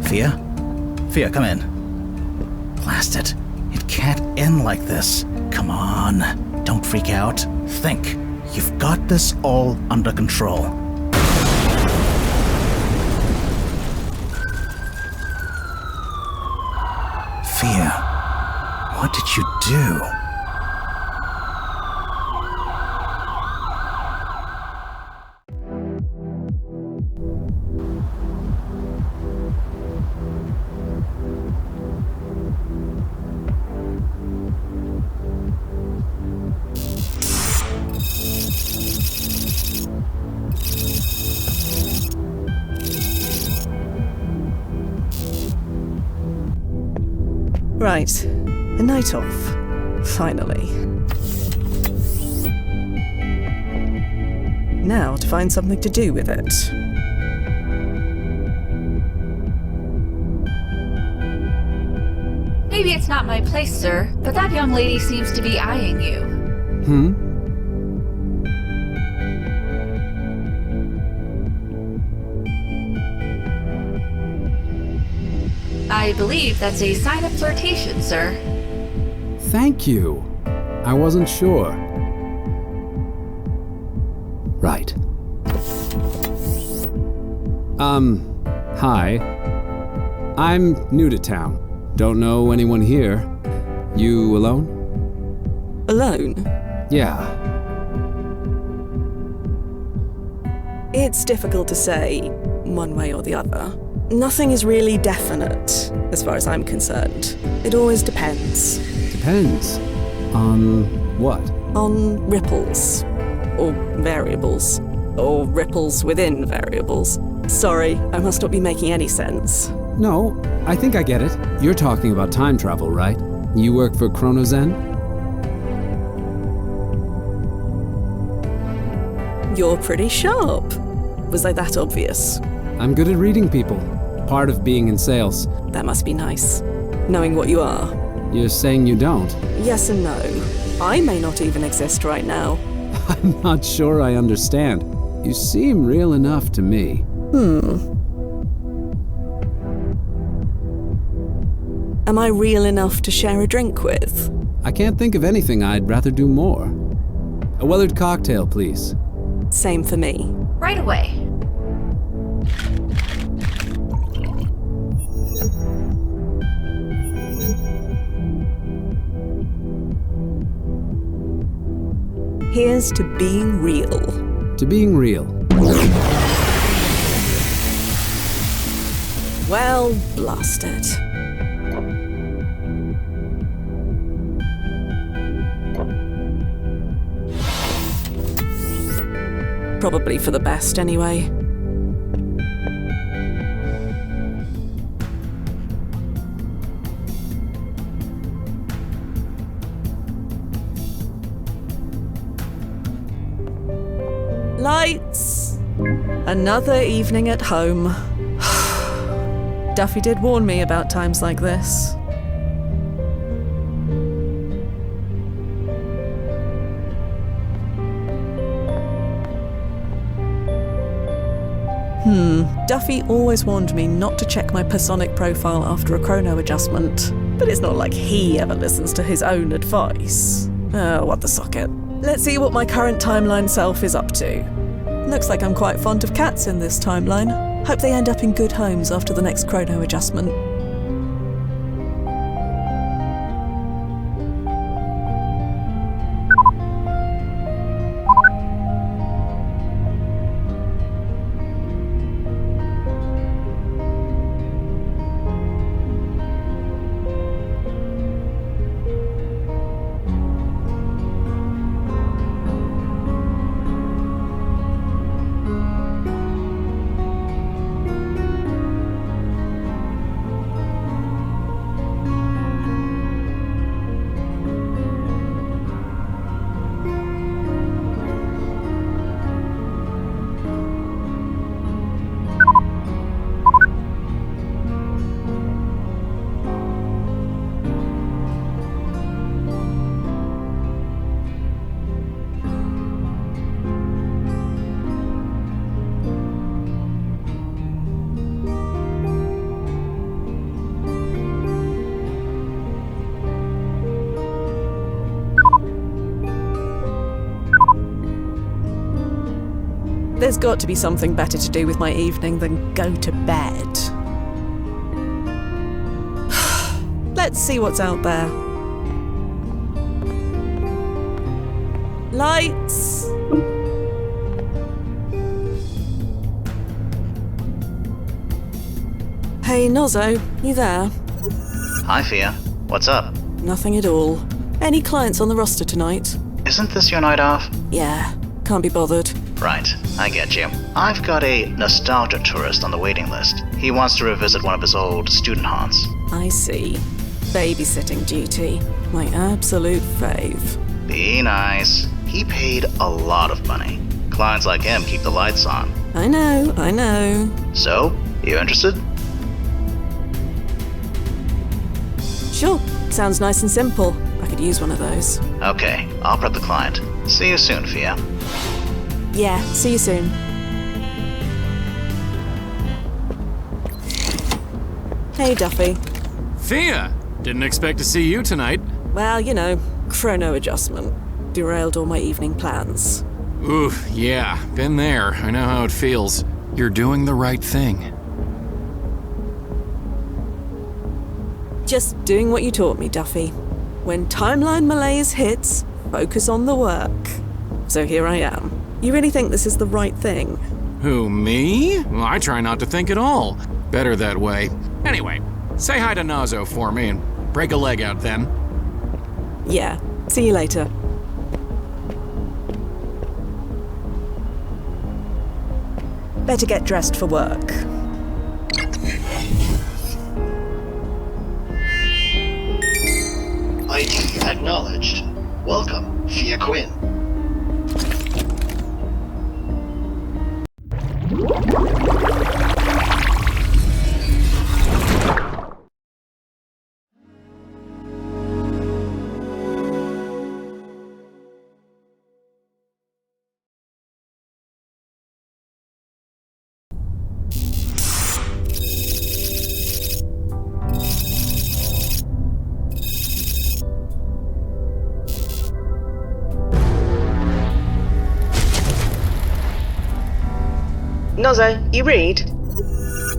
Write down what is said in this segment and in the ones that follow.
Fia? Fia, come in. Blast it. It can't end like this. Come on. Don't freak out. Think. You've got this all under control. Fia, what did you do? Right, a night off. Finally. Now to find something to do with it. Maybe it's not my place, sir, but that young lady seems to be eyeing you. I believe that's a sign of flirtation, sir. Thank you. I wasn't sure. Right. Hi. I'm new to town. Don't know anyone here. You alone? Alone? Yeah. It's difficult to say one way or the other. Nothing is really definite, as far as I'm concerned. It always depends. Depends. On what? On ripples. Or variables. Or ripples within variables. Sorry, I must not be making any sense. No, I think I get it. You're talking about time travel, right? You work for Chronozen? You're pretty sharp. Was I that obvious? I'm good at reading people. Part of being in sales. That must be nice. Knowing what you are. You're saying you don't? Yes and no. I may not even exist right now. I'm not sure I understand. You seem real enough to me. Am I real enough to share a drink with? I can't think of anything I'd rather do more. A Weathered cocktail, please. Same for me. Right away. Here's to being real. To being real. Well, blast it. Probably for the best, anyway. Lights! Another evening at home. Duffy did warn me about times like this. Duffy always warned me not to check my personic profile after a chrono adjustment. But it's not like he ever listens to his own advice. What the socket. Let's see what my current timeline self is up to. Looks like I'm quite fond of cats in this timeline. Hope they end up in good homes after the next chrono adjustment. There's got to be something better to do with my evening than go to bed. Let's see what's out there. Lights! Hey, Nozzo, you there? Hi, Fia. What's up? Nothing at all. Any clients on the roster tonight? Isn't this your night off? Yeah, can't be bothered. Right, I get you. I've got a nostalgia tourist on the waiting list. He wants to revisit one of his old student haunts. I see. Babysitting duty. My absolute fave. Be nice. He paid a lot of money. Clients like him keep the lights on. I know. So, you interested? Sure, sounds nice and simple. I could use one of those. Okay, I'll prep the client. See you soon, Fia. Yeah, see you soon. Hey, Duffy. Fia! Didn't expect to see you tonight. Well, you know, chrono adjustment. Derailed all my evening plans. Ooh, yeah, been there. I know how it feels. You're doing the right thing. Just doing what you taught me, Duffy. When timeline malaise hits, focus on the work. So here I am. You really think this is the right thing? Who, me? Well, I try not to think at all. Better that way. Anyway, say hi to Nozzo for me and break a leg out then. Yeah, see you later. Better get dressed for work. ID acknowledged. Welcome, Fia Quinn. Nozzo, you read?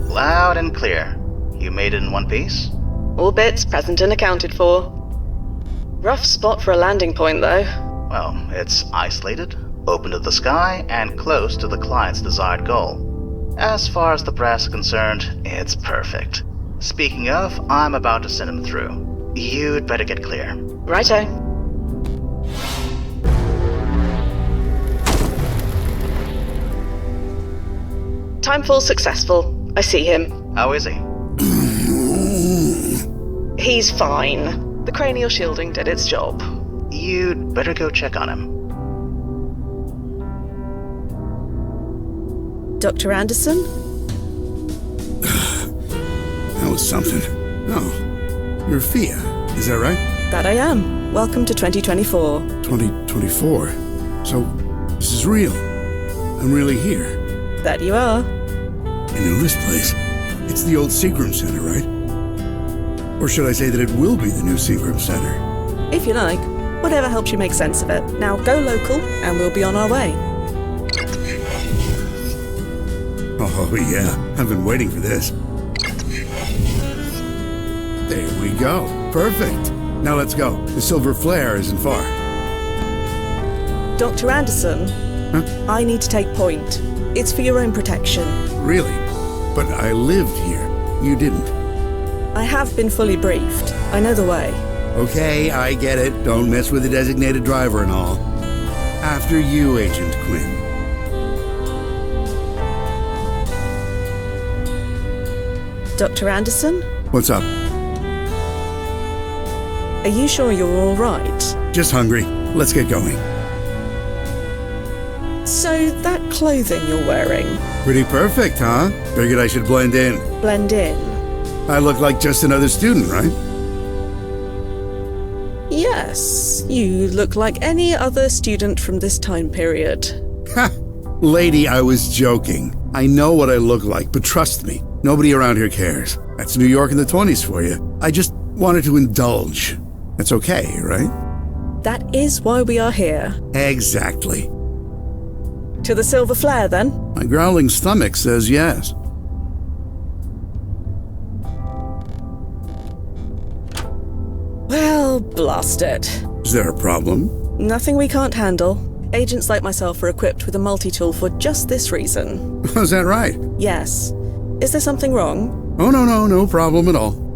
Loud and clear. You made it in one piece? All bits present and accounted for. Rough spot for a landing point, though. Well, it's isolated, open to the sky, and close to the client's desired goal. As far as the brass is concerned, it's perfect. Speaking of, I'm about to send him through. You'd better get clear. Righto. Timefall successful. I see him. How is he? He's fine. The cranial shielding did its job. You'd better go check on him. Dr. Anderson? That was something. Oh, you're Fia, is that right? That I am. Welcome to 2024. 2024. So, this is real. I'm really here. That you are. I know this place. It's the old Seagram Center, right? Or should I say that it will be the new Seagram Center? If you like. Whatever helps you make sense of it. Now go local, and we'll be on our way. Oh, yeah. I've been waiting for this. There we go. Perfect. Now let's go. The Silver Flare isn't far. Dr. Anderson, Huh? I need to take point. It's for your own protection. Really? But I lived here. You didn't. I have been fully briefed. I know the way. Okay, I get it. Don't mess with the designated driver and all. After you, Agent Quinn. Dr. Anderson, What's up? are you sure you're all right? Just hungry. Let's get going. So that clothing you're wearing, Pretty perfect, huh? Figured I should blend in. blend in? I look like just another student, right? Yes, you look like any other student from this time period. Ha! Lady, I was joking. I know what I look like, but trust me, nobody around here cares. That's New York in the 20s for you. I just wanted to indulge. That's okay, right? That is why we are here. Exactly. To the Silver Flare, then? My growling stomach says yes. Well, blast it. Is there a problem? Nothing we can't handle. Agents like myself are equipped with a multi-tool for just this reason. Is that right? Yes. Is there something wrong? Oh, no problem at all.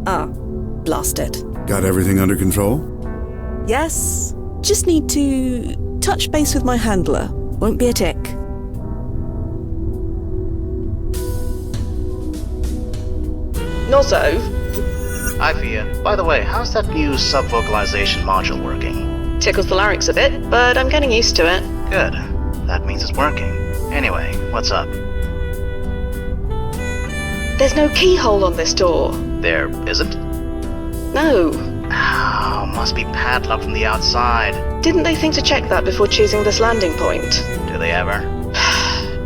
Ah, blast it. Got everything under control? Yes. Just need to touch base with my handler. Won't be a tick. Nozzo? Hi, Fia. By the way, how's that new sub-vocalization module working? Tickles the larynx a bit, but I'm getting used to it. Good. That means it's working. Anyway, what's up? There's no keyhole on this door. There isn't? No. Oh, must be padlocked from the outside. Didn't they think to check that before choosing this landing point? Do they ever?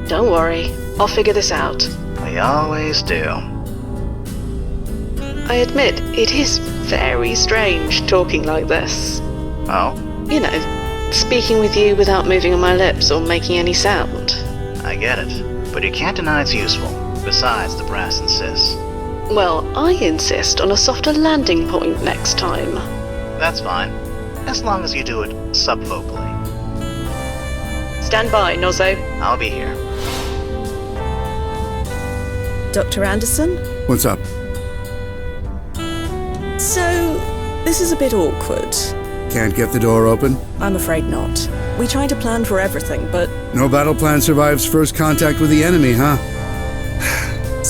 Don't worry. I'll figure this out. We always do. I admit, it is very strange talking like this. Oh? You know, speaking with you without moving on my lips or making any sound. I get it. But you can't deny it's useful. Besides, the brass insists. Well, I insist on a softer landing point next time. That's fine. As long as you do it subvocally. Stand by, Nozzo. I'll be here. Dr. Anderson? What's up? So, this is a bit awkward. Can't get the door open? I'm afraid not. We try to plan for everything, but No battle plan survives first contact with the enemy, huh?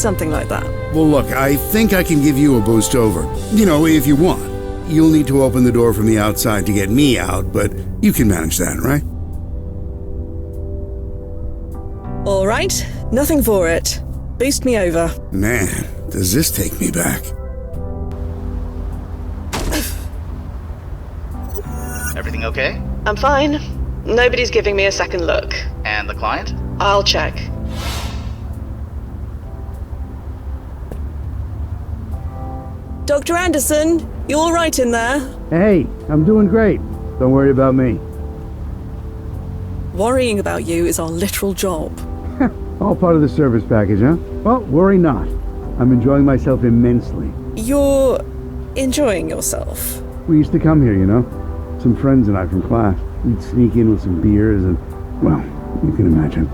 something like that. Well, look, I think I can give you a boost over. You know, if you want. You'll need to open the door from the outside to get me out, but you can manage that, right? All right, nothing for it. Boost me over. Man, does this take me back? Everything okay? I'm fine. Nobody's giving me a second look. And the client? I'll check. Dr. Anderson, you all right in there? Hey, I'm doing great. Don't worry about me. Worrying about you is our literal job. All part of the service package, huh? Well, worry not. I'm enjoying myself immensely. You're enjoying yourself. We used to come here, you know? Some friends and I from class. We'd sneak in with some beers and, well, you can imagine.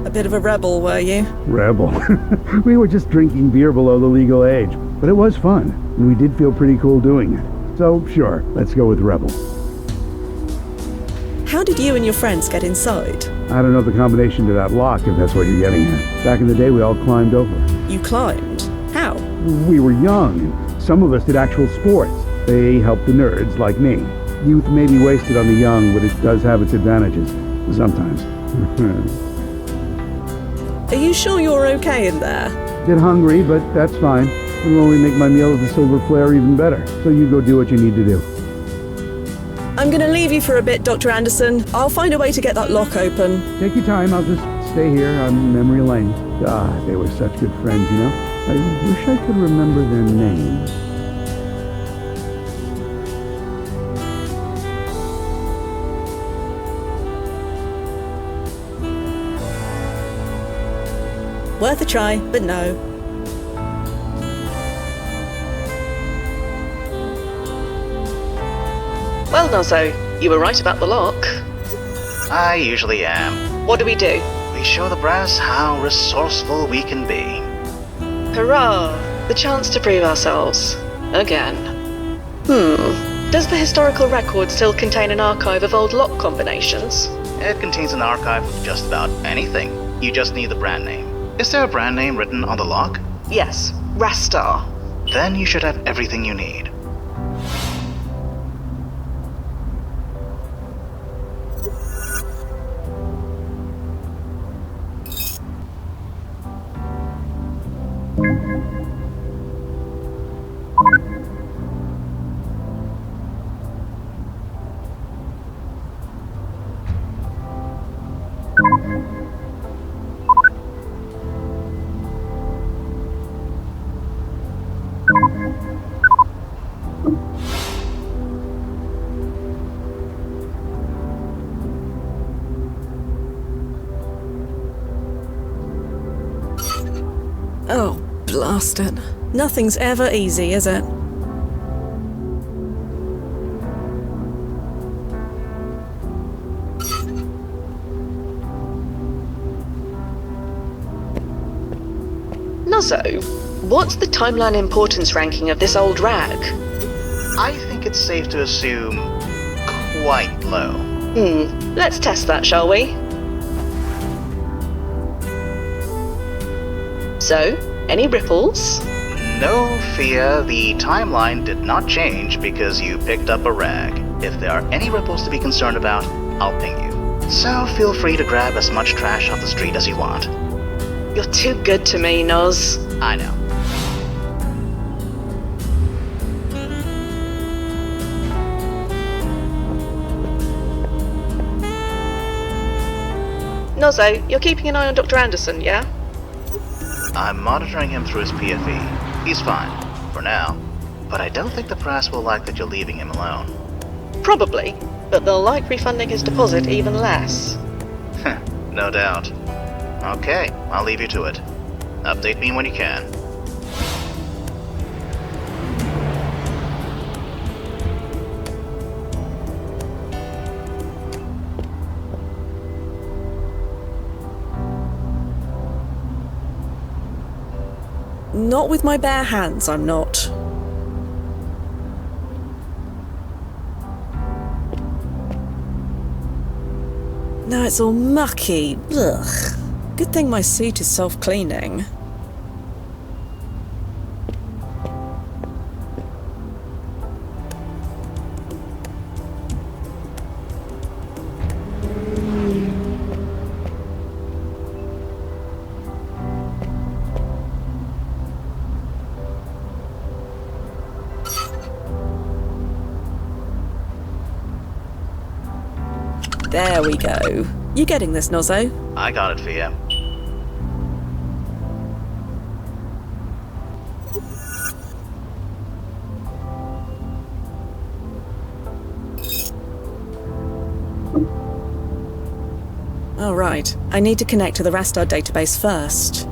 A bit of a rebel, were you? Rebel. We were just drinking beer below the legal age. But it was fun, and we did feel pretty cool doing it. So, sure, let's go with rebel. How did you and your friends get inside? I don't know the combination to that lock, if that's what you're getting at. Back in the day, we all climbed over. You climbed? How? We were young, and some of us did actual sports. They helped the nerds, like me. Youth may be wasted on the young, but it does have its advantages. Sometimes. Are you sure you're okay in there? Bit hungry, but that's fine. It'll only make my meal at the Silver Flare even better. So you go do what you need to do. I'm gonna leave you for a bit, Dr. Anderson. I'll find a way to get that lock open. Take your time. I'll just stay here on memory lane. Ah, they were such good friends, you know? I wish I could remember their names. Worth a try, but no. Well, Nozzo, you were right about the lock. I usually am. What do? We show the brass how resourceful we can be. Hurrah! The chance to prove ourselves. Again. Does the historical record still contain an archive of old lock combinations? It contains an archive of just about anything. You just need the brand name. Is there a brand name written on the lock? Yes, Rastar. Then you should have everything you need. Bastard. Nothing's ever easy, is it? Nuzzo, what's the timeline importance ranking of this old rag? I think it's safe to assume quite low. Let's test that, shall we? So, any ripples? No, Fia, the timeline did not change because you picked up a rag. If there are any ripples to be concerned about, I'll ping you. So feel free to grab as much trash off the street as you want. You're too good to me, Nuz. I know. Nuzzo, you're keeping an eye on Dr. Anderson, yeah? I'm monitoring him through his PFE. He's fine, for now. But I don't think the press will like that you're leaving him alone. Probably, but they'll like refunding his deposit even less. No doubt. Okay, I'll leave you to it. Update me when you can. Not with my bare hands, I'm not. Now it's all mucky. Ugh. Good thing my suit is self-cleaning. There we go. You getting this, Nozzo? I got it, Fia. All right. I need to connect to the Rastar database first.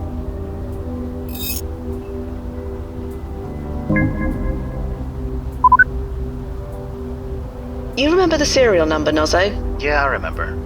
You remember the serial number, Nozzo? Yeah, I remember.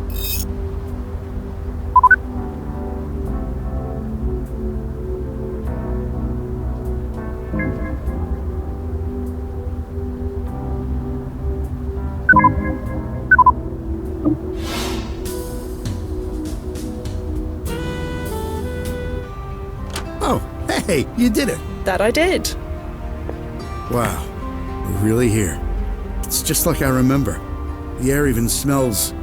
Oh, hey, you did it. That I did. Wow, we're really here. It's just like I remember. The air even smells...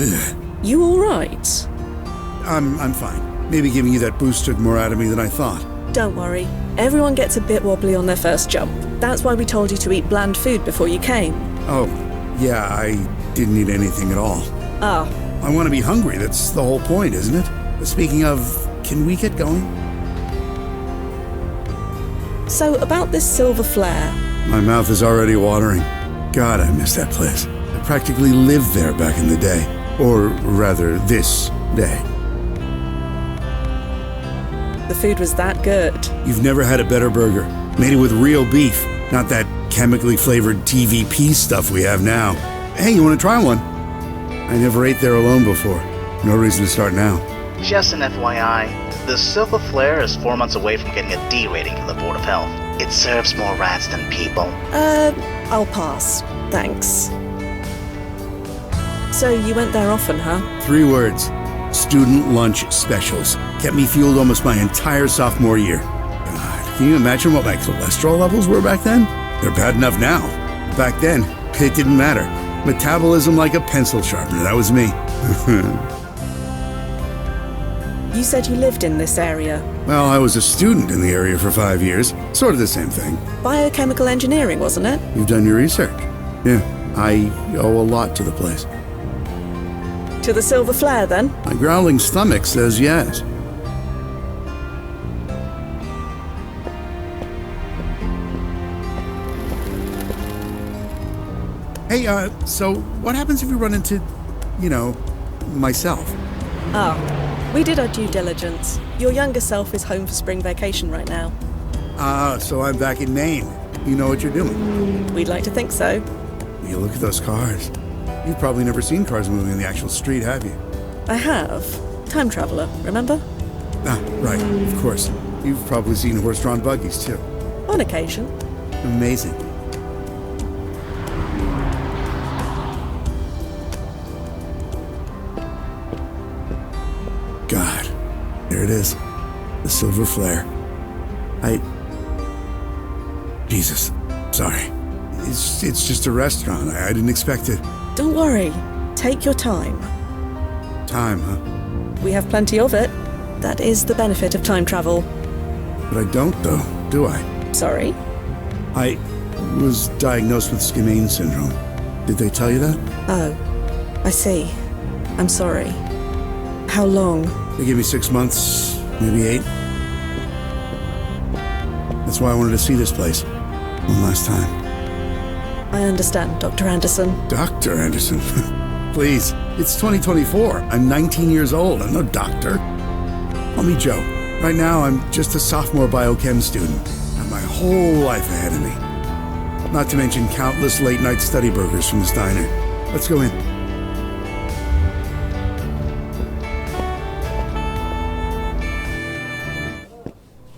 Ugh. You all right? I'm fine. Maybe giving you that boost took more out of me than I thought. Don't worry. Everyone gets a bit wobbly on their first jump. That's why we told you to eat bland food before you came. Oh, yeah, I didn't eat anything at all. Ah, I want to be hungry, that's the whole point, isn't it? Speaking of, can we get going? so about this silver flare. My mouth is already watering. God, I miss that place. I practically lived there back in the day. Or rather, this day. The food was that good. You've never had a better burger. Made it with real beef, not that chemically flavored TVP stuff we have now. Hey, you want to try one? I never ate there alone before. No reason to start now. Just an FYI, the Silver Flare is 4 months away from getting a D rating from the Board of Health. It serves more rats than people. I'll pass. Thanks. So you went there often, huh? 3 words. Student lunch specials. Kept me fueled almost my entire sophomore year. God, can you imagine what my cholesterol levels were back then? They're bad enough now. Back then, it didn't matter. Metabolism like a pencil sharpener, that was me. You said you lived in this area. Well, I was a student in the area for 5 years. Sort of the same thing. Biochemical engineering, wasn't it? You've done your research. Yeah, I owe a lot to the place. To the Silver Flare, then? My growling stomach says yes. Hey, so what happens if we run into, myself? Ah, We did our due diligence. Your younger self is home for spring vacation right now. Ah, so I'm back in Maine. You know what you're doing. We'd like to think so. You look at those cars. You've probably never seen cars moving in the actual street, have you? I have. Time traveler, remember? Ah, right, of course. You've probably seen horse-drawn buggies, too. On occasion. Amazing. God, there it is. The silver flare. Jesus, sorry. It's just a restaurant. I didn't expect it. Don't worry. Take your time. Time, huh? We have plenty of it. That is the benefit of time travel. But I don't, though, do I? Sorry? I was diagnosed with Skinane syndrome. Did they tell you that? Oh, I see. I'm sorry. How long? They gave me 6 months, maybe 8. That's why I wanted to see this place. One last time. I understand, Dr. Anderson. Dr. Anderson? Please, it's 2024. I'm 19 years old. I'm no doctor. Call me Joe. Right now, I'm just a sophomore biochem student. I have my whole life ahead of me. Not to mention countless late-night study burgers from this diner. Let's go in.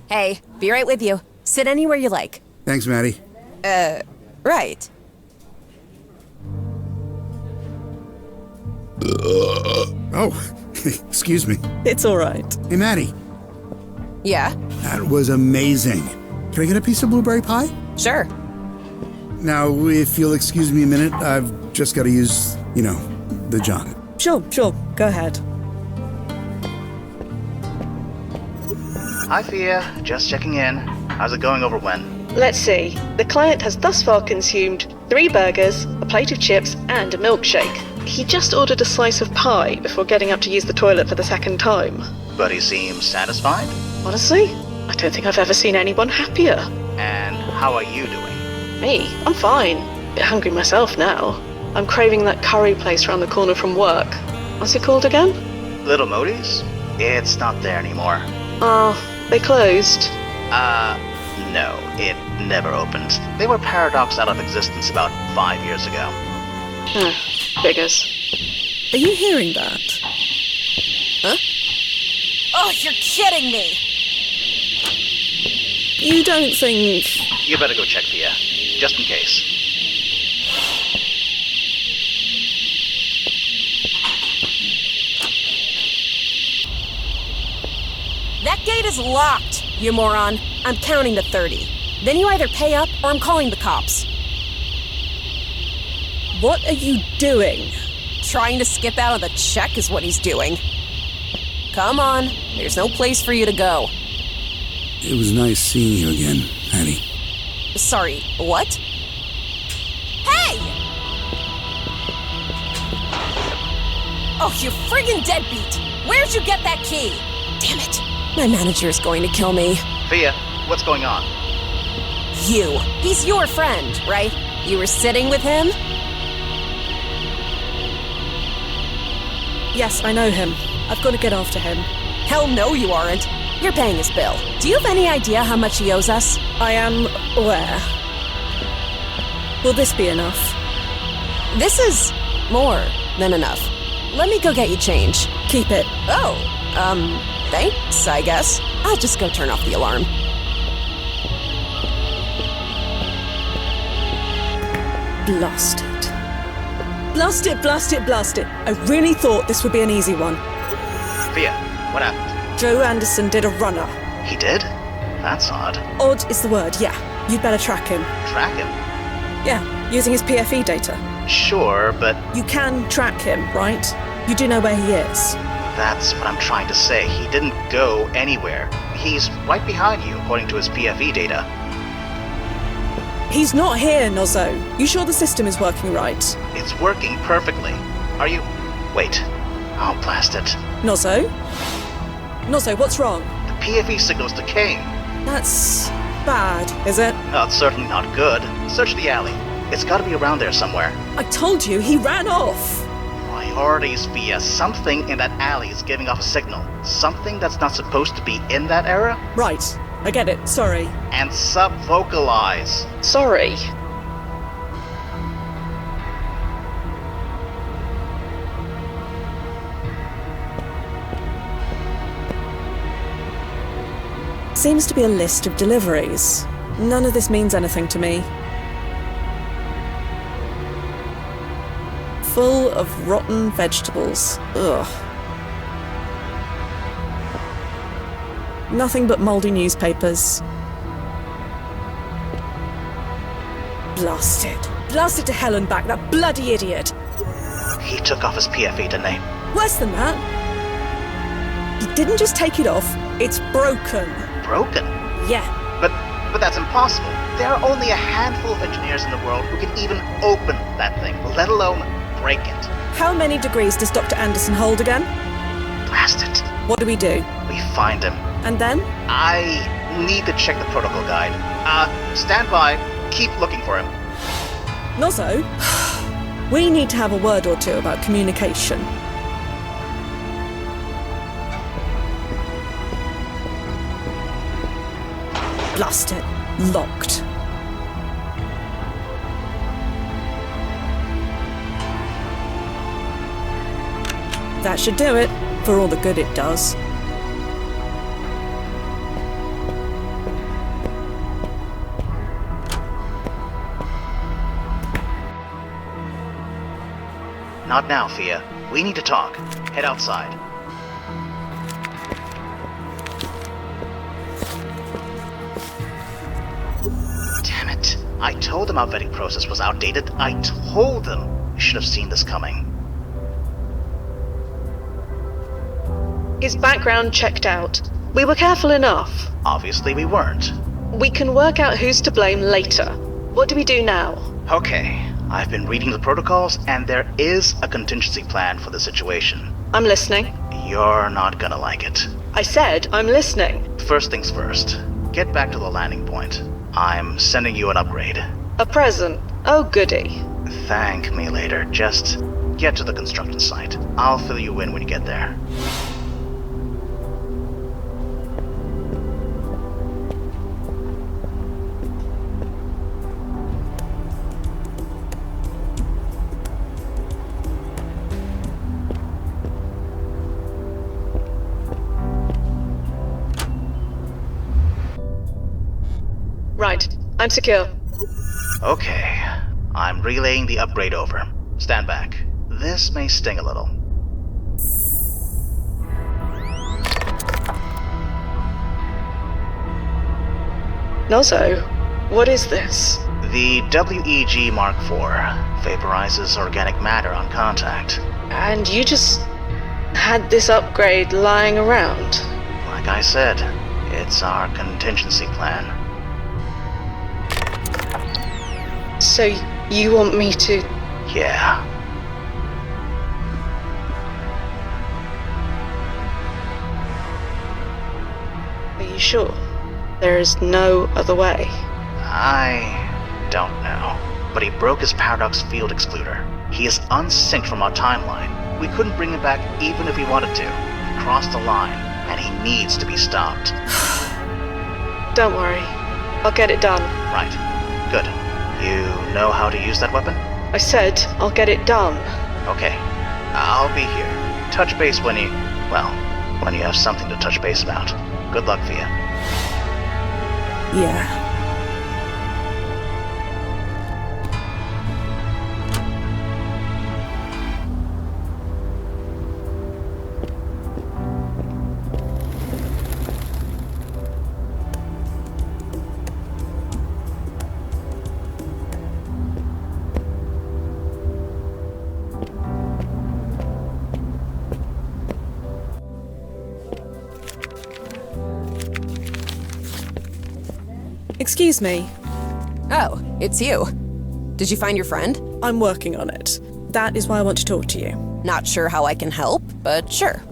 Hey, be right with you. Sit anywhere you like. Thanks, Maddie. Right. Oh, excuse me. It's all right. Hey, Maddie. Yeah? That was amazing. Can I get a piece of blueberry pie? Sure. Now, if you'll excuse me a minute, I've just got to use, the John. Sure. Go ahead. Hi, Fia. Just checking in. How's it going over when? Let's see. The client has thus far consumed 3 burgers, a plate of chips, and a milkshake. He just ordered a slice of pie before getting up to use the toilet for the second time. But he seems satisfied? Honestly, I don't think I've ever seen anyone happier. And how are you doing? Me? I'm fine. Bit hungry myself now. I'm craving that curry place round the corner from work. What's it called again? Little Modi's? It's not there anymore. Oh, they closed. No, it never opened. They were paradoxed out of existence about 5 years ago. Figures. Are you hearing that? Huh? Oh, you're kidding me! You don't think... You better go check, Fia. Just in case. That gate is locked, you moron. I'm counting to 30. Then you either pay up or I'm calling the cops. What are you doing? Trying to skip out of the check is what he's doing. Come on, there's no place for you to go. It was nice seeing you again, Maddie. Sorry, what? Hey! Oh, you friggin' deadbeat! Where'd you get that key? Damn it, my manager's going to kill me. Fia, what's going on? You. He's your friend, right? You were sitting with him? Yes, I know him. I've got to get after him. Hell no, you aren't. You're paying his bill. Do you have any idea how much he owes us? I am aware. Will this be enough? This is more than enough. Let me go get you change. Keep it. Oh, thanks, I guess. I'll just go turn off the alarm. Blast it. Blast it, blast it, blast it. I really thought this would be an easy one. Fia, what happened? Joe Anderson did a runner. He did? That's odd. Odd is the word, yeah. You'd better track him. Track him? Yeah, using his PFE data. Sure, but You can track him, right? You do know where he is. that's what I'm trying to say. He didn't go anywhere. He's right behind you, according to his PFE data. He's not here, Nozzo. You sure the system is working right? It's working perfectly. Are you... Wait. Oh, blast it. Nozzo? Nozzo, what's wrong? The PFE signal's decaying. That's bad, is it? No, it's certainly not good. Search the alley. It's gotta be around there somewhere. I told you, he ran off. Priorities via something in that alley is giving off a signal. Something that's not supposed to be in that area. Right, I get it, sorry. And sub-vocalize. Sorry. Seems to be a list of deliveries. None of this means anything to me. Full of rotten vegetables. Ugh. Nothing but mouldy newspapers. Blasted. Blasted to hell and back, that bloody idiot! He took off his PFE, didn't he? Worse than that. He didn't just take it off, it's broken. Broken? Yeah. But that's impossible. There are only a handful of engineers in the world who can even open that thing, let alone break it. How many degrees does Dr. Anderson hold again? Blast it. What do? We find him. And then? I need to check the protocol guide. Stand by. Keep looking for him. Nozzo, we need to have a word or two about communication. Blast it. Locked. That should do it, for all the good it does. Not now, Fia. We need to talk. Head outside. Damn it. I told them our vetting process was outdated. I told them. You should have seen this coming. His background checked out. We were careful enough. Obviously we weren't. We can work out who's to blame later. What do we do now? Okay. I've been reading the protocols, and there is a contingency plan for the situation. I'm listening. You're not gonna like it. I said I'm listening. First things first. Get back to the landing point. I'm sending you an upgrade. A present. Oh, goody. Thank me later. Just get to the construction site. I'll fill you in when you get there. Right. I'm secure. Okay. I'm relaying the upgrade over. Stand back. This may sting a little. Nozzo, what is this? The WEG Mark IV vaporizes organic matter on contact. And you just had this upgrade lying around? Like I said, it's our contingency plan. So you want me to... Yeah. Are you sure? There is no other way? I don't know. But he broke his paradox field excluder. He is unsynced from our timeline. We couldn't bring him back even if we wanted to. He crossed the line, and he needs to be stopped. Don't worry. I'll get it done. Right. Good. You know how to use that weapon? I said I'll get it done. Okay. I'll be here. Touch base when you have something to touch base about. Good luck, Fia. Yeah. Excuse me. Oh, it's you. Did you find your friend? I'm working on it. That is why I want to talk to you. Not sure how I can help, but sure.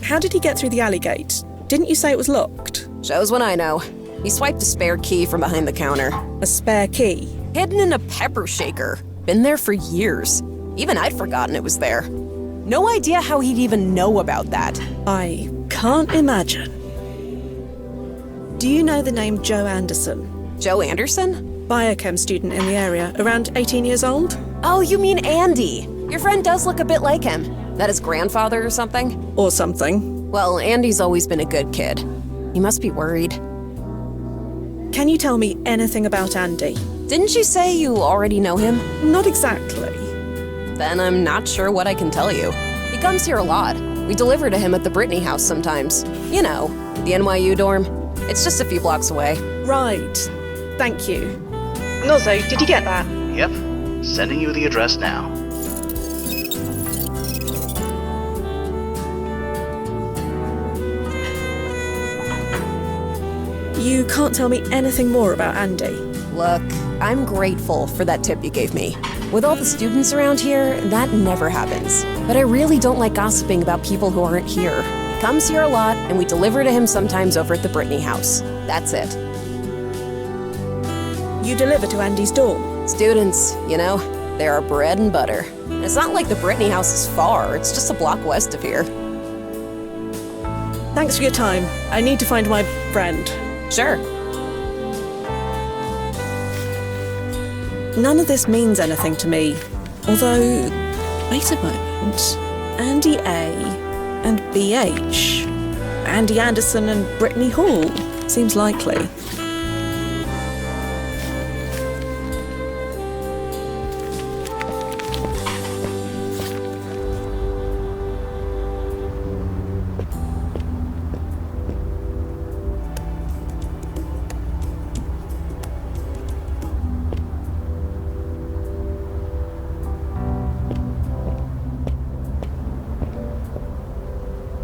How did he get through the alley gate? Didn't you say it was locked? Shows when I know. He swiped a spare key from behind the counter. A spare key? Hidden in a pepper shaker. Been there for years. Even I'd forgotten it was there. No idea how he'd even know about that. I can't imagine. Do you know the name Joe Anderson? Joe Anderson? Biochem student in the area, around 18 years old? Oh, you mean Andy. Your friend does look a bit like him. That his grandfather or something? Or something. Well, Andy's always been a good kid. He must be worried. Can you tell me anything about Andy? Didn't you say you already know him? Not exactly. Then I'm not sure what I can tell you. He comes here a lot. We deliver to him at the Brittany house sometimes. You know, the NYU dorm. It's just a few blocks away. Right. Thank you. Nozzo, did you get that? Yep. Sending you the address now. You can't tell me anything more about Andy. Look, I'm grateful for that tip you gave me. With all the students around here, that never happens. But I really don't like gossiping about people who aren't here. He comes here a lot, and we deliver to him sometimes over at the Brittany house. That's it. You deliver to Andy's dorm? Students, you know, they're our bread and butter. And it's not like the Brittany house is far, it's just a block west of here. Thanks for your time. I need to find my friend. Sure. None of this means anything to me. Although, wait a moment. Andy A. and BH. Andy Anderson and Brittany Hall. Seems likely.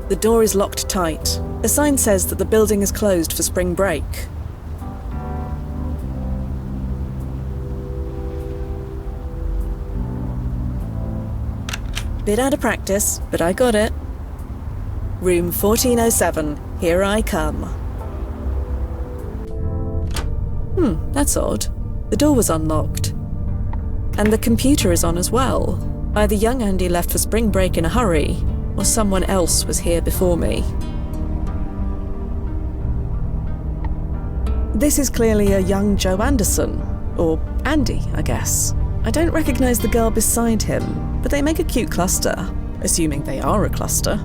The door is locked tight. A sign says that the building is closed for spring break. Bit out of practice, but I got it. Room 1407. Here I come. That's odd. The door was unlocked. And the computer is on as well. Either young Andy left for spring break in a hurry, or someone else was here before me. This is clearly a young Joe Anderson. Or Andy, I guess. I don't recognise the girl beside him, but they make a cute cluster. Assuming they are a cluster.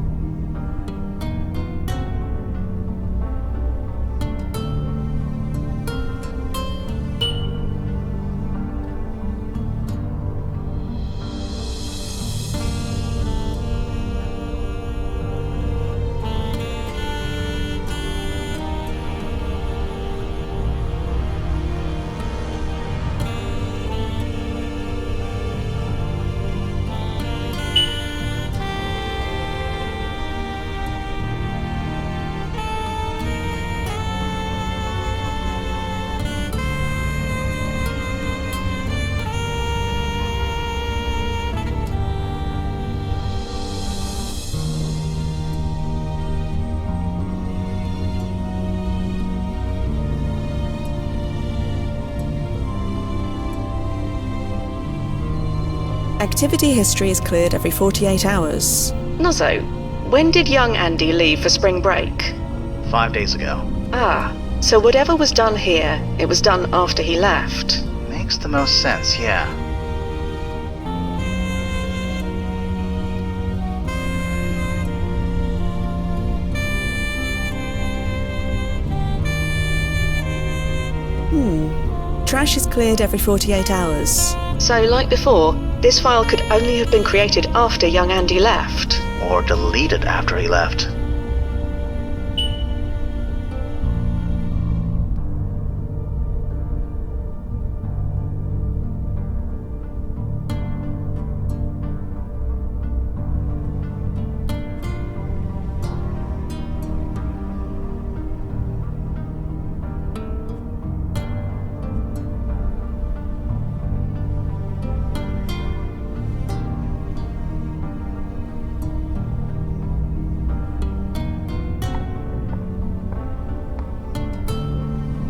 Activity history is cleared every 48 hours. Nozzo, when did young Andy leave for spring break? 5 days ago. Ah, so whatever was done here, it was done after he left. Makes the most sense, yeah. Trash is cleared every 48 hours. So, like before, this file could only have been created after young Andy left. Or deleted after he left.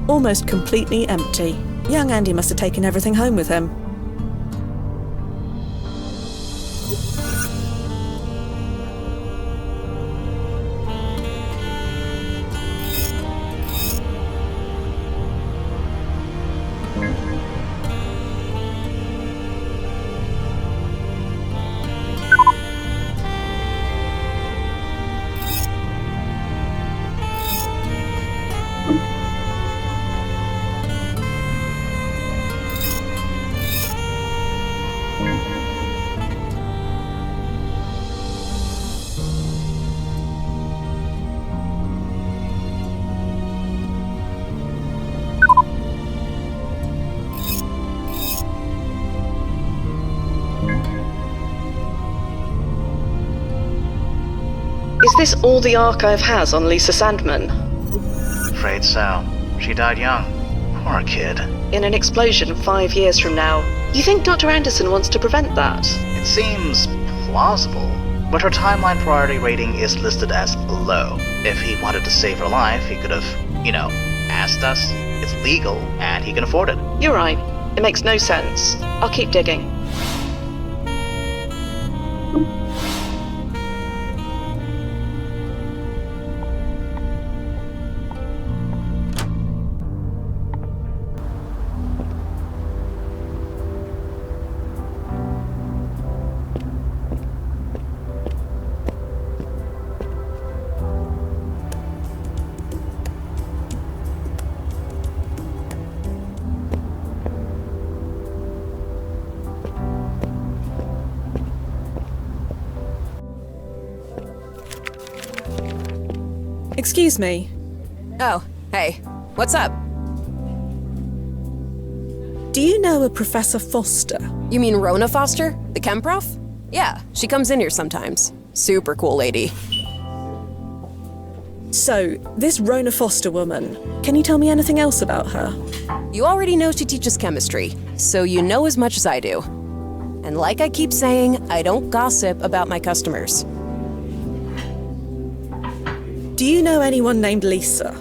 Almost completely empty. Young Andy must have taken everything home with him. Is this all the archive has on Lisa Sandman? Afraid so. She died young. Poor kid. In an explosion 5 years from now. You think Dr. Anderson wants to prevent that? It seems plausible, but her timeline priority rating is listed as low. If he wanted to save her life, he could have, asked us. It's legal, and he can afford it. You're right. It makes no sense. I'll keep digging. Excuse me. Oh, hey. What's up? Do you know a Professor Foster? You mean Rona Foster? The chem prof? Yeah, she comes in here sometimes. Super cool lady. So, this Rona Foster woman, can you tell me anything else about her? You already know she teaches chemistry, so you know as much as I do. And like I keep saying, I don't gossip about my customers. Do you know anyone named Lisa?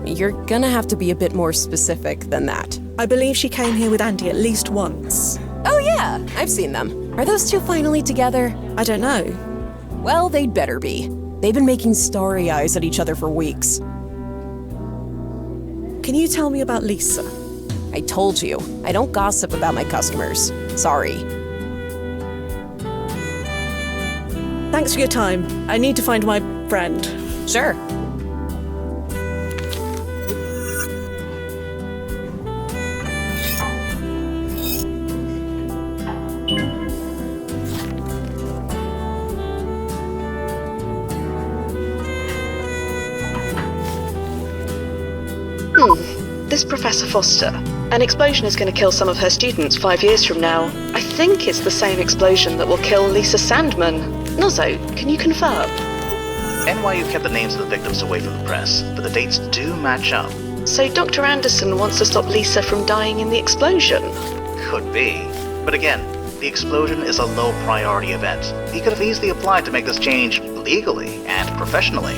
You're gonna have to be a bit more specific than that. I believe she came here with Andy at least once. Oh yeah, I've seen them. Are those two finally together? I don't know. Well, they'd better be. They've been making starry eyes at each other for weeks. Can you tell me about Lisa? I told you, I don't gossip about my customers. Sorry. Thanks for your time. I need to find my friend. Sure. This Professor Foster. An explosion is going to kill some of her students 5 years from now. I think it's the same explosion that will kill Lisa Sandman. Nozzo, can you confirm? NYU kept the names of the victims away from the press, but the dates do match up. So Dr. Anderson wants to stop Lisa from dying in the explosion? Could be. But again, the explosion is a low priority event. He could have easily applied to make this change legally and professionally.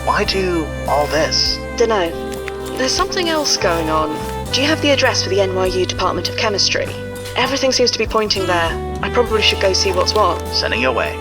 Why do all this? Dunno. There's something else going on. Do you have the address for the NYU Department of Chemistry? Everything seems to be pointing there. I probably should go see what's what. Sending your way.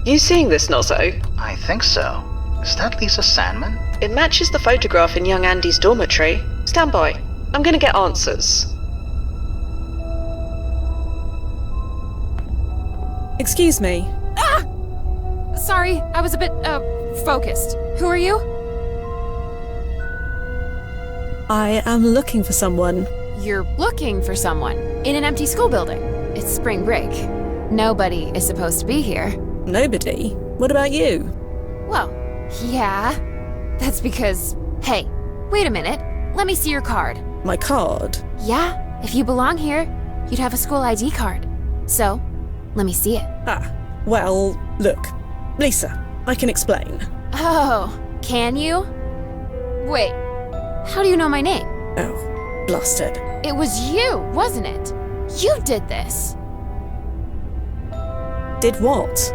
You seeing this, Nozzo? I think so. Is that Lisa Sandman? It matches the photograph in young Andy's dormitory. Stand by. I'm gonna get answers. Excuse me. Ah! Sorry, I was a bit, focused. Who are you? I am looking for someone. You're looking for someone in an empty school building. It's spring break. Nobody is supposed to be here. Nobody? What about you? Well, yeah. That's because... Hey, wait a minute. Let me see your card. My card? Yeah, if you belong here, you'd have a school ID card. So, let me see it. Ah, well, look. Lisa, I can explain. Oh, can you? Wait, how do you know my name? Oh, blasted. It was you, wasn't it? You did this. Did what?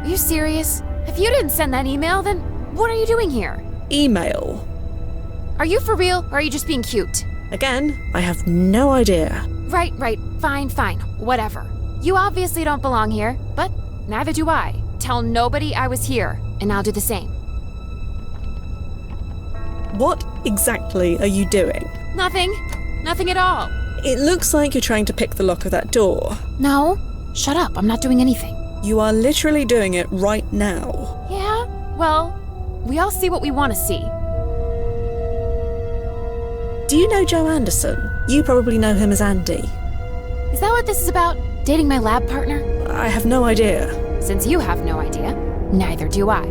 Are you serious? If you didn't send that email, then what are you doing here? Email. Are you for real, or are you just being cute? Again, I have no idea. Right, fine, whatever. You obviously don't belong here, but neither do I. Tell nobody I was here, and I'll do the same. What exactly are you doing? Nothing at all. It looks like you're trying to pick the lock of that door. No, shut up, I'm not doing anything. You are literally doing it right now. Yeah, well, we all see what we want to see. Do you know Joe Anderson? You probably know him as Andy. Is that what this is about? Dating my lab partner? I have no idea. Since you have no idea, neither do I.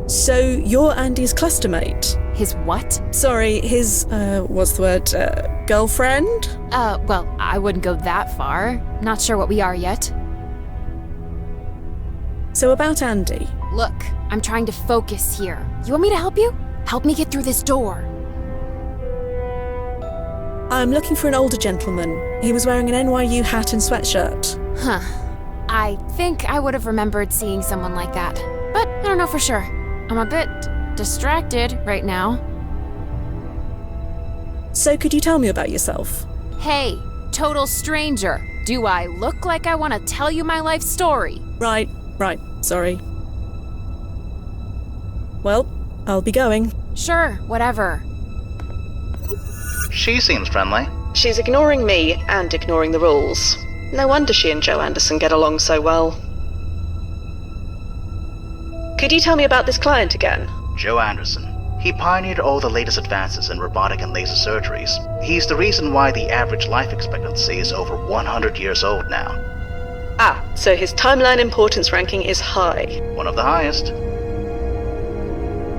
So you're Andy's clustermate? His what? Sorry, his, what's the word, girlfriend? Well, I wouldn't go that far. Not sure what we are yet. So about Andy. Look, I'm trying to focus here. You want me to help you? Help me get through this door. I'm looking for an older gentleman. He was wearing an NYU hat and sweatshirt. Huh. I think I would have remembered seeing someone like that. But I don't know for sure. I'm a bit distracted right now. So could you tell me about yourself? Hey, total stranger. Do I look like I want to tell you my life story? Right, sorry. Well, I'll be going. Sure, whatever. She seems friendly. She's ignoring me and ignoring the rules. No wonder she and Joe Anderson get along so well. Could you tell me about this client again? Joe Anderson. He pioneered all the latest advances in robotic and laser surgeries. He's the reason why the average life expectancy is over 100 years old now. Ah, so his timeline importance ranking is high. One of the highest.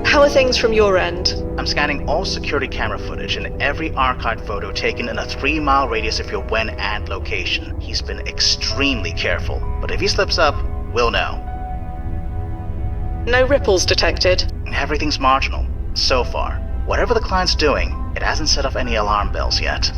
How are things from your end? I'm scanning all security camera footage and every archived photo taken in a 3-mile radius of your when and location. He's been extremely careful, but if he slips up, we'll know. No ripples detected? Everything's marginal, so far. Whatever the client's doing, it hasn't set off any alarm bells yet.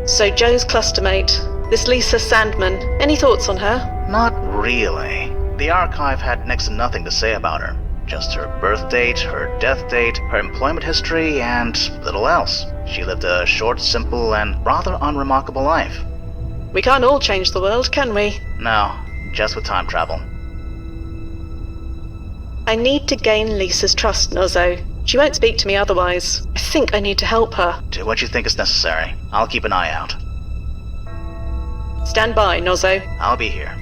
So Joe's clustermate, this Lisa Sandman, any thoughts on her? Not really. The archive had next to nothing to say about her. Just her birth date, her death date, her employment history, and little else. She lived a short, simple, and rather unremarkable life. We can't all change the world, can we? No, just with time travel. I need to gain Lisa's trust, Nozzo. She won't speak to me otherwise. I think I need to help her. Do what you think is necessary. I'll keep an eye out. Stand by, Nozzo. I'll be here.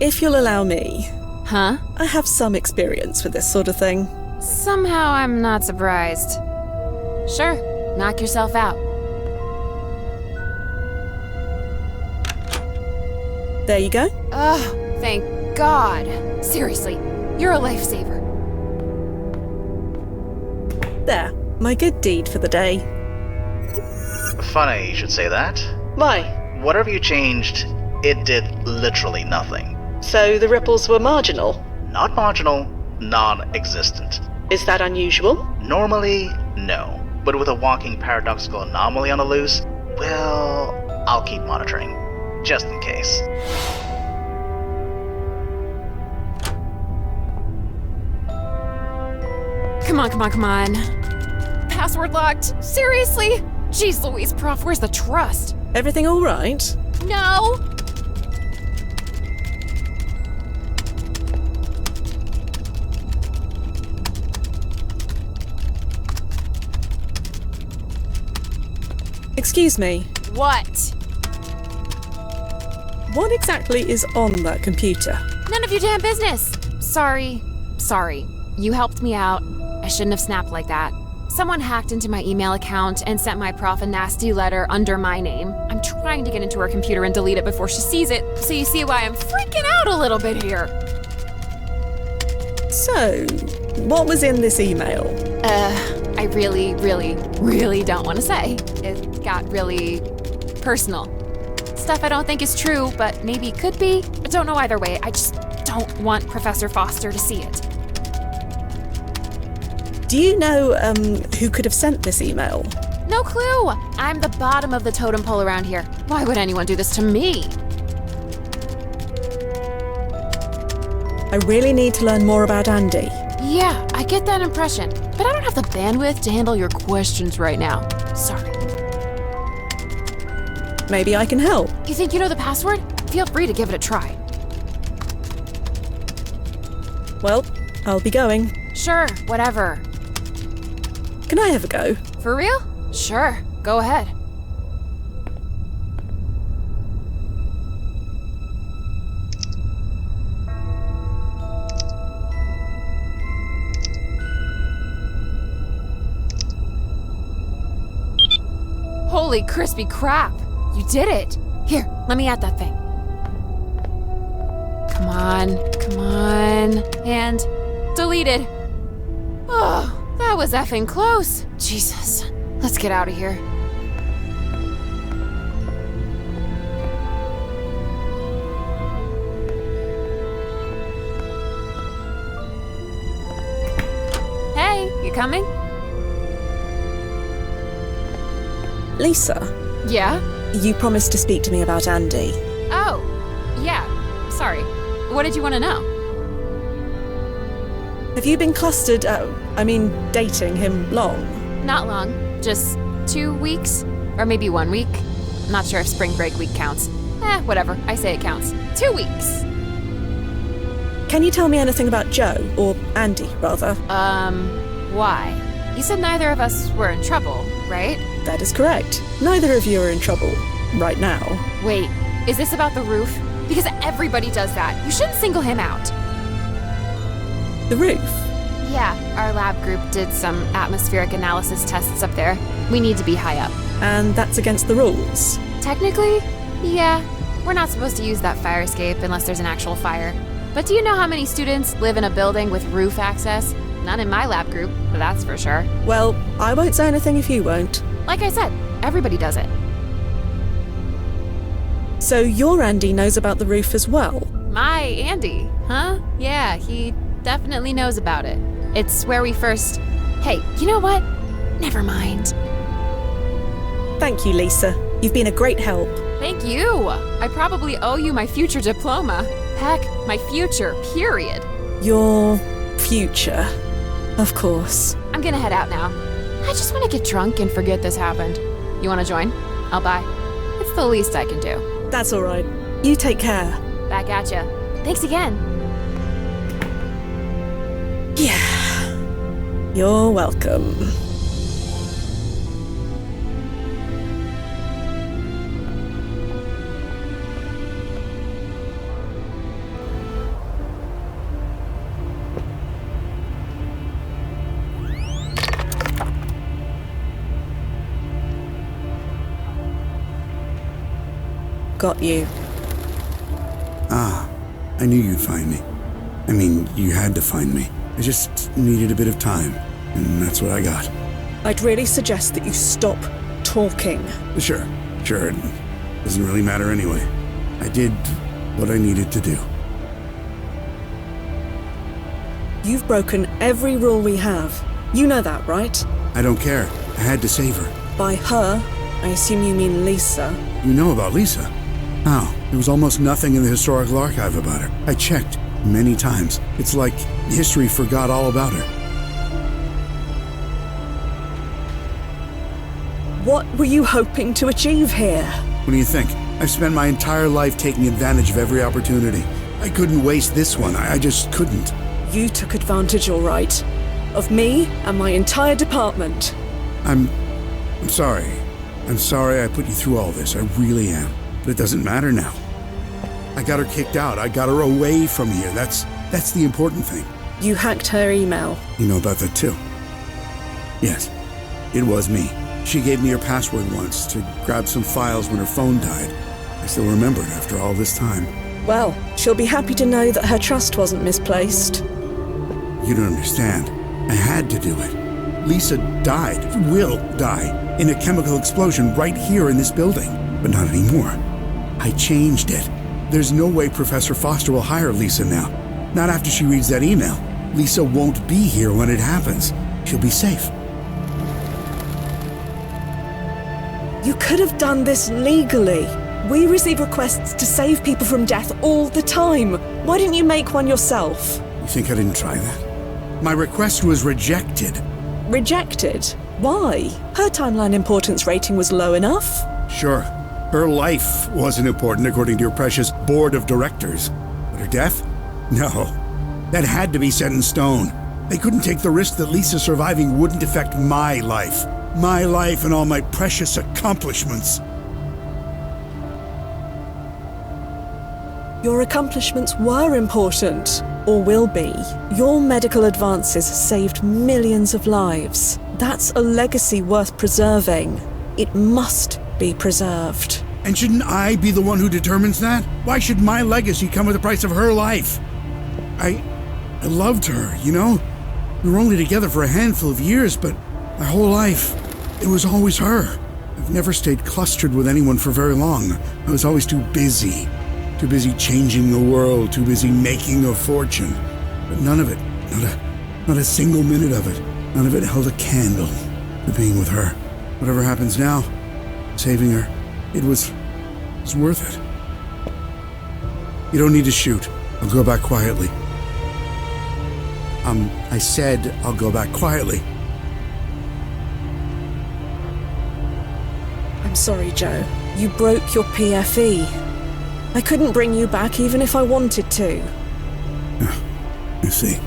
If you'll allow me. Huh? I have some experience with this sort of thing. Somehow I'm not surprised. Sure, knock yourself out. There you go. Oh, thank God. Seriously, you're a lifesaver. There, my good deed for the day. Funny you should say that. Why? Whatever you changed, it did literally nothing. So the ripples were marginal? Not marginal, non-existent. Is that unusual? Normally, no. But with a walking paradoxical anomaly on the loose, well, I'll keep monitoring. Just in case. Come on. Password locked. Seriously? Jeez Louise, Prof, where's the trust? Everything all right? No! Excuse me. What? What exactly is on that computer? None of your damn business. Sorry. You helped me out. I shouldn't have snapped like that. Someone hacked into my email account and sent my prof a nasty letter under my name. I'm trying to get into her computer and delete it before she sees it, so you see why I'm freaking out a little bit here. So, what was in this email? I really, really, really don't want to say. It got really personal. Stuff I don't think is true, but maybe could be. I don't know either way. I just don't want Professor Foster to see it. Do you know, who could have sent this email? No clue! I'm the bottom of the totem pole around here. Why would anyone do this to me? I really need to learn more about Andy. Yeah, I get that impression, but I don't have the bandwidth to handle your questions right now. Sorry. Maybe I can help. You think you know the password? Feel free to give it a try. Well, I'll be going. Sure, whatever. Can I have a go? For real? Sure, go ahead. Holy crispy crap! You did it! Here, let me add that thing. Come on, and deleted. Oh, that was effing close. Jesus, let's get out of here. Hey, you coming? Lisa, Yeah? you promised to speak to me about Andy. Oh, yeah. Sorry. What did you want to know? Have you been clustered, dating him long? Not long. Just 2 weeks? Or maybe 1 week? Not sure if spring break week counts. Whatever. I say it counts. 2 weeks. Can you tell me anything about Joe, or Andy, rather? Why? You said neither of us were in trouble, right? That is correct. Neither of you are in trouble. Right now. Wait, is this about the roof? Because everybody does that. You shouldn't single him out. The roof? Yeah, our lab group did some atmospheric analysis tests up there. We need to be high up. And that's against the rules? Technically, yeah. We're not supposed to use that fire escape unless there's an actual fire. But do you know how many students live in a building with roof access? None in my lab group, that's for sure. Well, I won't say anything if you won't. Like I said, everybody does it. So your Andy knows about the roof as well? My Andy, huh? Yeah, he definitely knows about it. It's where we first... Hey, you know what? Never mind. Thank you, Lisa. You've been a great help. Thank you! I probably owe you my future diploma. Heck, my future, period. Your future. Of course. I'm gonna head out now. I just want to get drunk and forget this happened. You want to join? I'll buy. It's the least I can do. That's all right. You take care. Back at ya. Thanks again. Yeah. You're welcome. Got you. Ah, I knew you'd find me. I mean, you had to find me. I just needed a bit of time, and that's what I got. I'd really suggest that you stop talking. Sure. It doesn't really matter anyway. I did what I needed to do. You've broken every rule we have. You know that, right? I don't care. I had to save her. By her, I assume you mean Lisa. You know about Lisa? How? There was almost nothing in the historical archive about her. I checked many times. It's like history forgot all about her. What were you hoping to achieve here? What do you think? I've spent my entire life taking advantage of every opportunity. I couldn't waste this one. I just couldn't. You took advantage, all right. Of me and my entire department. I'm sorry. I'm sorry I put you through all this. I really am. But it doesn't matter now. I got her kicked out. I got her away from here. That's the important thing. You hacked her email. You know about that too? Yes. It was me. She gave me her password once to grab some files when her phone died. I still remember it after all this time. Well, she'll be happy to know that her trust wasn't misplaced. You don't understand. I had to do it. Lisa died, will die, in a chemical explosion right here in this building. But not anymore. I changed it. There's no way Professor Foster will hire Lisa now. Not after she reads that email. Lisa won't be here when it happens. She'll be safe. You could have done this legally. We receive requests to save people from death all the time. Why didn't you make one yourself? You think I didn't try that? My request was rejected. Rejected? Why? Her timeline importance rating was low enough. Sure, her life wasn't important according to your precious board of directors. But her death? No. That had to be set in stone. They couldn't take the risk that Lisa surviving wouldn't affect my life. My life and all my precious accomplishments. Your accomplishments were important, or will be. Your medical advances saved millions of lives. That's a legacy worth preserving. It must be preserved. And shouldn't I be the one who determines that? Why should my legacy come at the price of her life? I loved her, you know? We were only together for a handful of years, but my whole life, it was always her. I've never stayed clustered with anyone for very long. I was always too busy. Too busy changing the world, too busy making a fortune. But none of it, not a single minute of it, none of it held a candle to being with her. Whatever happens now, saving her, it was worth it. You don't need to shoot. I'll go back quietly. I said I'll go back quietly. I'm sorry, Joe. You broke your PFE. I couldn't bring you back even if I wanted to. You see.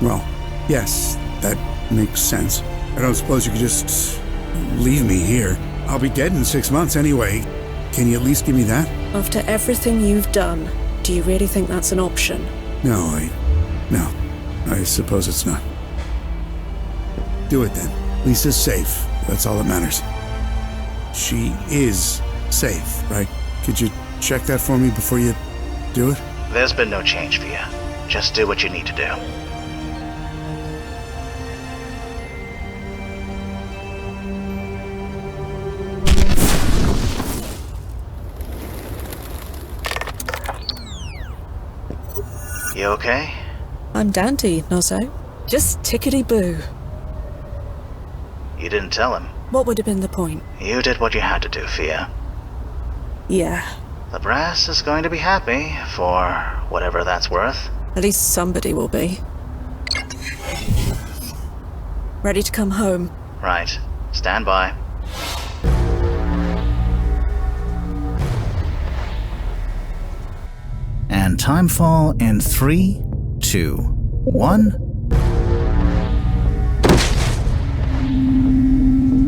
Well, yes, that makes sense. I don't suppose you could just leave me here. I'll be dead in 6 months anyway. Can you at least give me that? After everything you've done, do you really think that's an option? No, I suppose it's not. Do it then. Lisa's safe. That's all that matters. She is safe, right? Could you check that for me before you do it? There's been no change for you. Just do what you need to do. You okay? I'm dandy, Nozzo. Just tickety-boo. You didn't tell him. What would have been the point? You did what you had to do, Fia. Yeah. The brass is going to be happy, for whatever that's worth. At least somebody will be. Ready to come home? Right. Stand by. And timefall in 3, 2, 1.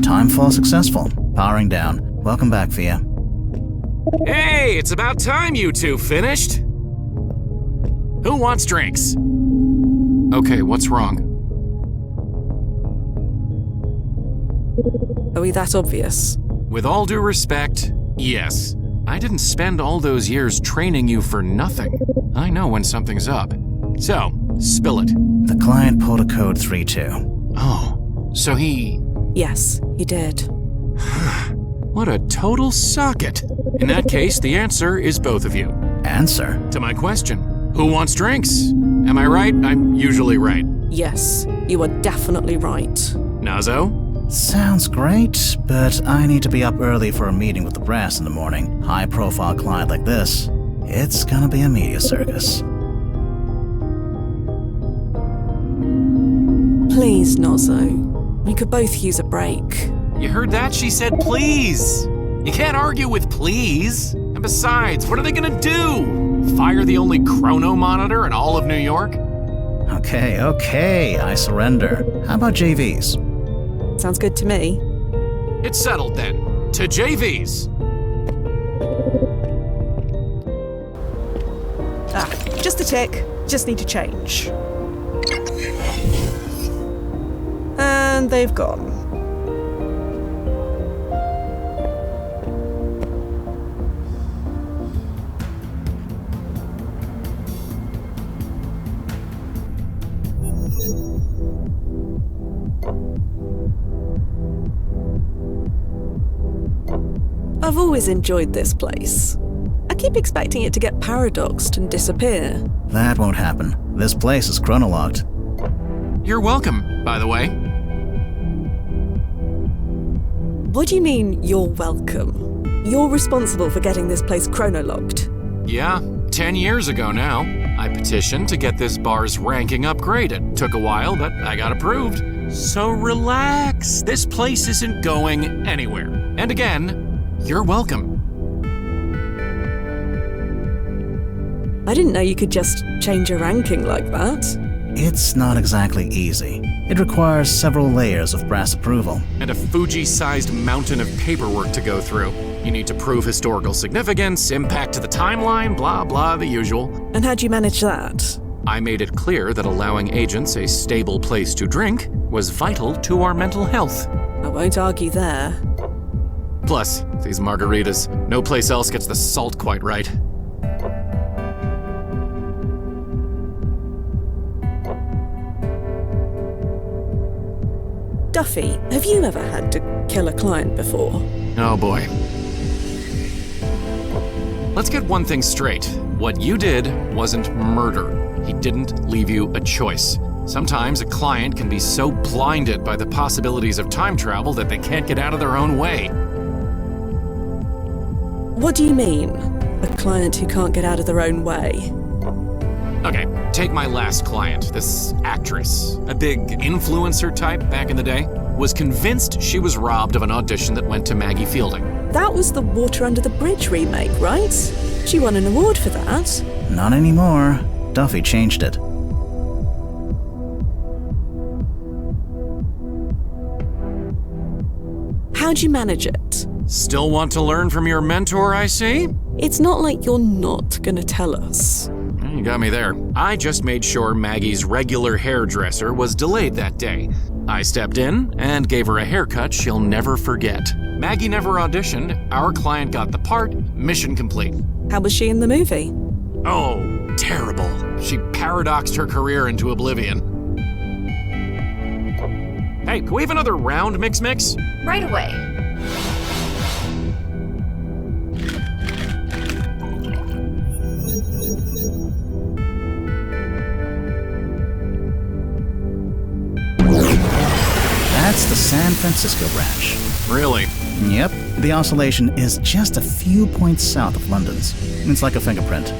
Timefall successful. Powering down. Welcome back, Fia. Hey, it's about time you two finished. Who wants drinks? Okay, what's wrong? Are we that obvious? With all due respect, yes. I didn't spend all those years training you for nothing. I know when something's up. So, spill it. The client pulled a code 3-2. Oh, so he... Yes, he did. What a total socket. In that case, the answer is both of you. Answer? To my question, who wants drinks? Am I right? I'm usually right. Yes, you are definitely right. Nozzo? Sounds great, but I need to be up early for a meeting with the brass in the morning. High-profile client like this, it's gonna be a media circus. Please, Nozzo. We could both use a break. You heard that? She said please. You can't argue with please. And besides, what are they gonna do? Fire the only chrono monitor in all of New York? Okay, I surrender. How about JVs? Sounds good to me. It's settled then. To JVs. Just a tick. Just need to change. And they've gone. I've always enjoyed this place. I keep expecting it to get paradoxed and disappear. That won't happen. This place is chronolocked. You're welcome, by the way. What do you mean, you're welcome? You're responsible for getting this place chronolocked. Yeah, 10 years ago now. I petitioned to get this bar's ranking upgraded. Took a while, but I got approved. So relax. This place isn't going anywhere. And again, you're welcome. I didn't know you could just change your ranking like that. It's not exactly easy. It requires several layers of brass approval. And a Fuji-sized mountain of paperwork to go through. You need to prove historical significance, impact to the timeline, blah, blah, the usual. And how'd you manage that? I made it clear that allowing agents a stable place to drink was vital to our mental health. I won't argue there. Plus, these margaritas, no place else gets the salt quite right. Duffy, have you ever had to kill a client before? Oh boy. Let's get one thing straight. What you did wasn't murder. He didn't leave you a choice. Sometimes a client can be so blinded by the possibilities of time travel that they can't get out of their own way. What do you mean? A client who can't get out of their own way? Okay, take my last client, this actress, a big influencer type back in the day, was convinced she was robbed of an audition that went to Maggie Fielding. That was the Water Under the Bridge remake, right? She won an award for that. Not anymore. Duffy changed it. How'd you manage it? Still want to learn from your mentor, I see? It's not like you're not gonna tell us. You got me there. I just made sure Maggie's regular hairdresser was delayed that day. I stepped in and gave her a haircut she'll never forget. Maggie never auditioned, our client got the part, mission complete. How was she in the movie? Oh, terrible. She paradoxed her career into oblivion. Hey, can we have another round, Mix? Right away. That's the San Francisco branch. Really? Yep. The oscillation is just a few points south of London's. It's like a fingerprint.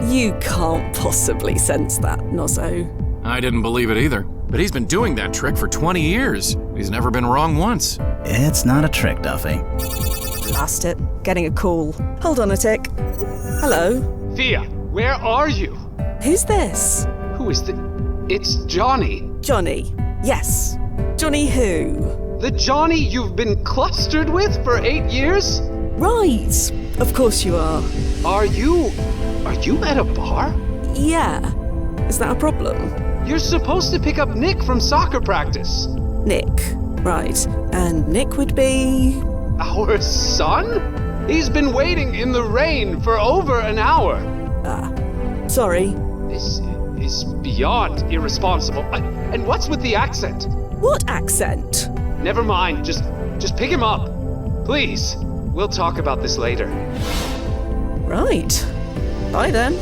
You can't possibly sense that, Nozzo. I didn't believe it either. But he's been doing that trick for 20 years. He's never been wrong once. It's not a trick, Duffy. Blast it. Getting a call. Hold on a tick. Hello? Thea, where are you? Who's this? Who is the... It's Johnny. Johnny. Yes. Johnny who? The Johnny you've been clustered with for 8 years? Right. Of course you are. Are you at a bar? Yeah. Is that a problem? You're supposed to pick up Nick from soccer practice. Nick. Right. And Nick would be... Our son? He's been waiting in the rain for over an hour. Ah. Sorry. This is beyond irresponsible. And what's with the accent? What accent? Never mind. Just pick him up. Please. We'll talk about this later. Right. Bye then.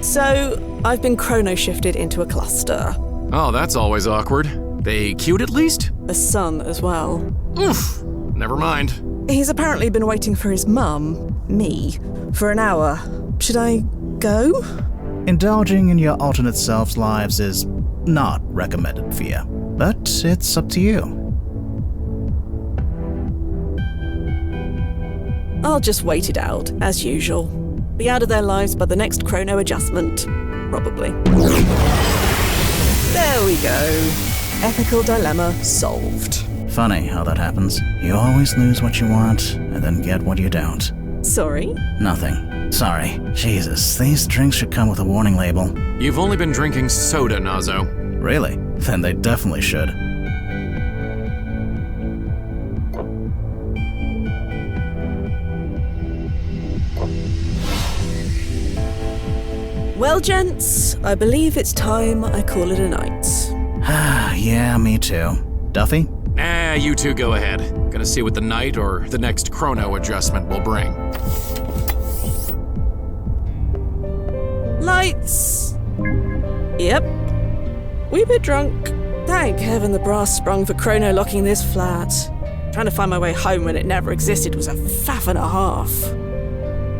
So, I've been chrono-shifted into a cluster. Oh, that's always awkward. They cute at least? A son as well. Oof. Never mind. He's apparently been waiting for his mum, me, for an hour. Should I go? Indulging in your alternate selves' lives is not recommended, Fia. But it's up to you. I'll just wait it out, as usual. Be out of their lives by the next chrono adjustment. Probably. There we go. Ethical dilemma solved. Funny how that happens. You always lose what you want, and then get what you don't. Sorry? Nothing. Sorry. Jesus, these drinks should come with a warning label. You've only been drinking soda, Nozzo. Really? Then they definitely should. Well, gents, I believe it's time I call it a night. Yeah, me too. Duffy? Nah, you two go ahead. Gonna see what the night or the next chrono adjustment will bring. Lights! Yep. Wee bit drunk. Thank heaven the brass sprung for chrono locking this flat. Trying to find my way home when it never existed was a faff and a half.